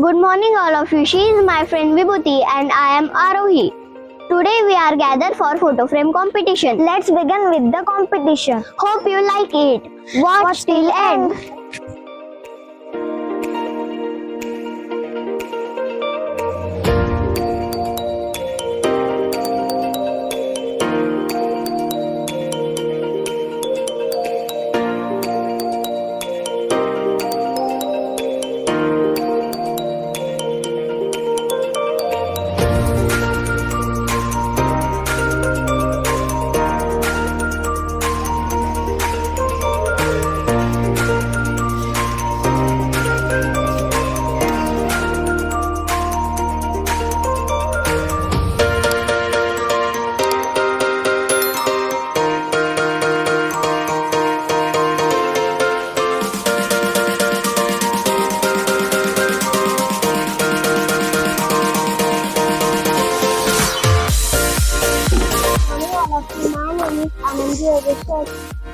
Good morning all of you. She is my friend Vibhuti and I am Arohi. Today we are gathered for photo frame competition. Let's begin with the competition. Hope you like it. Watch till end.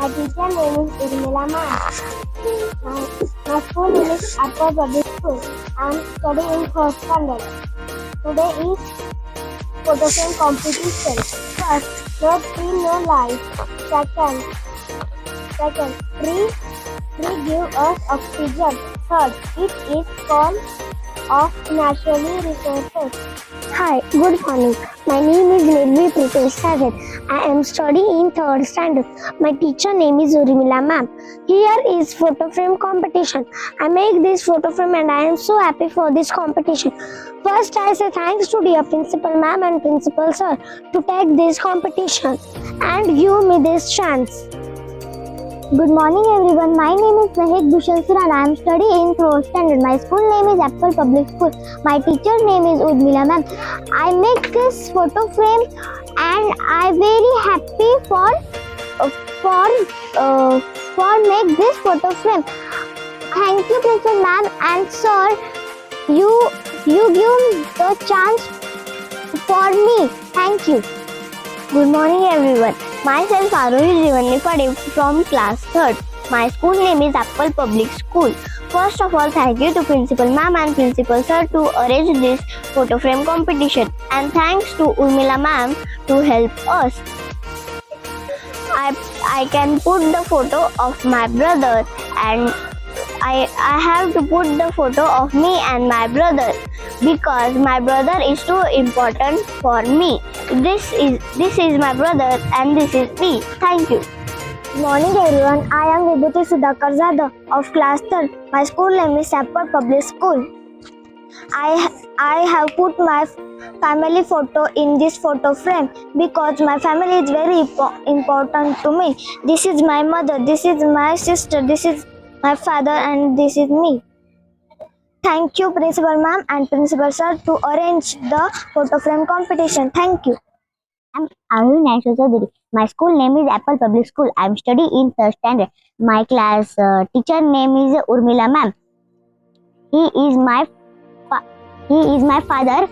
My teacher name is Urmila ma'am. My school name is Upper Public School. I am studying in 3rd standard. Today is photo frame competition. First, let tree no light. Second, tree give us oxygen. Third, it is form of naturally resources. Hi, good morning. My name is Nirvi Pritesh Sagar. I am studying in 3rd standard. My teacher name is Urmila ma'am. Here is photo frame competition. I make this photo frame and I am so happy for this competition. First, I say thanks to dear principal ma'am and principal sir to take this competition and give me this chance. Good morning everyone. My name is Nashik and I am studying in 3rd standard. My school name is Apple Public School. My teacher name is Urmila ma'am. I make this photo frame and I very happy for make this photo frame. Thank you principal ma'am and sir. You give the chance for me. Thank you. Good morning everyone. Myself Arohi Jivanipade from class 3rd. My school name is Apple Public School. First of all, thank you to Principal Ma'am and Principal Sir to arrange this photo frame competition. And thanks to Urmila Ma'am to help us. I can put the photo of my brother and I have to put the photo of me and my brother because my brother is too important for me. This is my brother and this is me. Thank you. Good morning everyone. I am Vibhuti Sudhakar Zada of class 3rd. My school name is Apple Public School. I have put my family photo in this photo frame because my family is very important to me. This is my mother, this is my sister, this is my father and this is me. Thank you Principal Ma'am and Principal Sir to arrange the photo frame competition. Thank you. I am Arun Chaudhary. My school name is Apple Public School. I am studying in 3rd standard. My class teacher name is Urmila Ma'am. He is my father.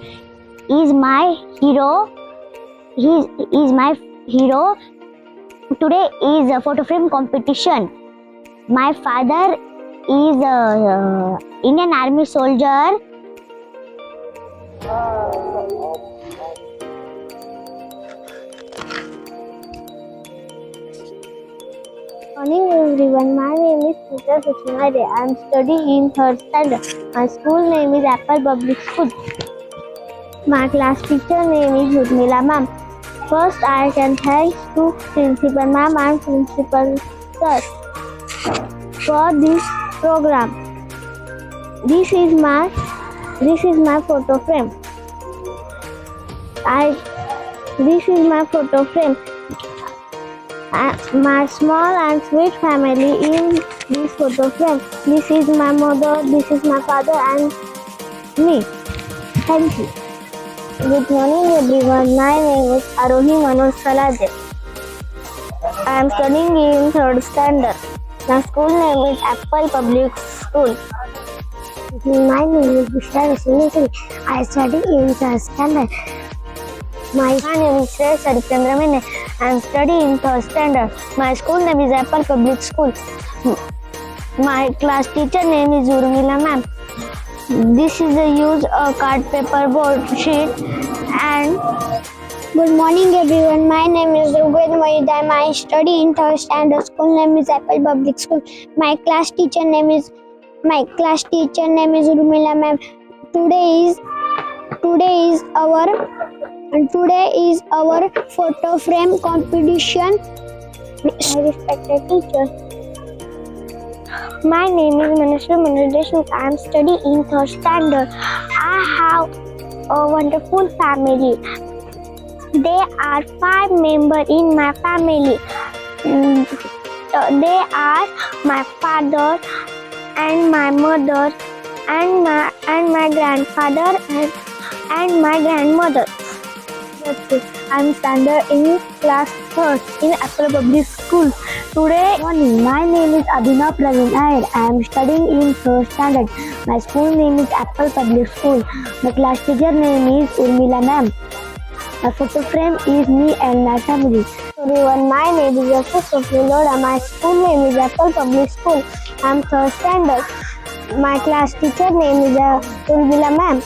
He is my hero. He is my hero. Today is a photo frame competition. My father is a Indian Army soldier. Good morning everyone. My name is Peter Sushmade. I am studying in 3rd standard. My school name is Apple Public School. My class teacher name is Urmila ma'am. First, I can thanks to Principal ma'am and Principal sir for this program. This is my photo frame. This is my photo frame. My small and sweet family in this photo frame. This is my mother, this is my father and me. Thank you. Good morning everyone. My name is Arohi Manoj Salade. I am studying in 3rd standard. My school name is Apple Public School. My name is Bishra Rasulullah. I study in 3rd standard. My name is Shreyas Arichandramene. I am studying in 3rd standard. My school name is Apple Public School. My class teacher name is Urmila ma'am. This is the use a card paper board sheet and Good morning everyone. My name is Rugved Mohiddin. I study in third standard. School name is Apple Public School. My class teacher name is Urmila ma'am. Today is our photo frame competition. My respected teacher. my name is Manasvi. I am studying in third standard. I have a wonderful family. There are 5 members in my family. They are my father and my mother and my grandfather and my grandmother. I am standing in class 3rd in Apple Public School. Today morning, my name is Abhinav Praveen Iyer. I am studying in 3rd standard. My school name is Apple Public School. My class teacher name is Urmila ma'am. My photo frame is me and my family. Everyone, my name is Yasser Loda. My school name is Apple Public School. I am 3rd standard. My class teacher name is Urmila ma'am.